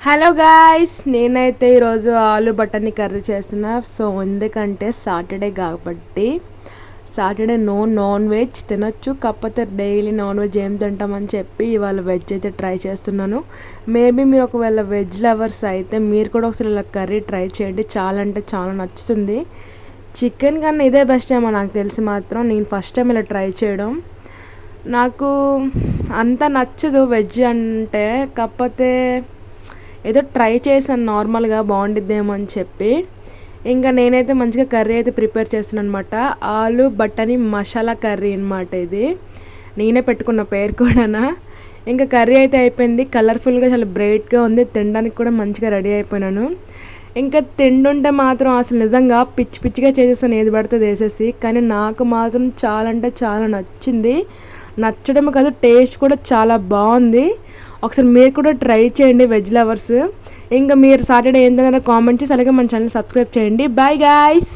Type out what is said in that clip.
Hello guys, నేనైతే ఈరోజు ఆలు బటానీ కర్రీ చేస్తున్నా. సో ఎందుకంటే సాటర్డే కాబట్టి సాటర్డే నాన్ వెజ్ తినొచ్చు. కాకపోతే డైలీ నాన్ వెజ్ ఏం తింటామని చెప్పి ఇవాళ వెజ్ అయితే ట్రై చేస్తున్నాను. మేబీ మీరు ఒకవేళ వెజ్ లవర్స్ అయితే మీరు కూడా ఒకసారి ఇలా కర్రీ ట్రై చేయండి. చాలా అంటే చాలా నచ్చుతుంది. చికెన్ కన్నా ఇదే బెస్ట్ ఏమో నాకు తెలిసి. మాత్రం నేను ఫస్ట్ టైం ఇలా ట్రై చేయడం. నాకు అంత నచ్చదు వెజ్ అంటే, కాకపోతే ఏదో ట్రై చేశాను నార్మల్గా బాగుండిద్దేమో అని చెప్పి. ఇంకా నేనైతే మంచిగా కర్రీ అయితే ప్రిపేర్ చేస్తున్నాను అనమాట. ఆలు బటానీ మసాలా కర్రీ అనమాట ఇది. నేనే పెట్టుకున్న పేరు కూడానా. ఇంకా కర్రీ అయితే అయిపోయింది. కలర్ఫుల్గా చాలా బ్రైట్గా ఉంది. తినడానికి కూడా మంచిగా రెడీ అయిపోయినాను. ఇంకా తిండుంటే మాత్రం అసలు నిజంగా పిచ్చి పిచ్చిగా చేసేసాను, ఏది పడితే వేసేసి. కానీ నాకు మాత్రం చాలా అంటే చాలా నచ్చింది. నచ్చడం కాదు, టేస్ట్ కూడా చాలా బాగుంది. ఒకసారి మీరు కూడా ట్రై చేయండి వెజ్ లవర్స్. ఇంకా మీరు సాటర్డే ఏం తిన్నారో కామెంట్ చేసి అలాగే మన ఛానల్ సబ్స్క్రైబ్ చేయండి. Bye guys.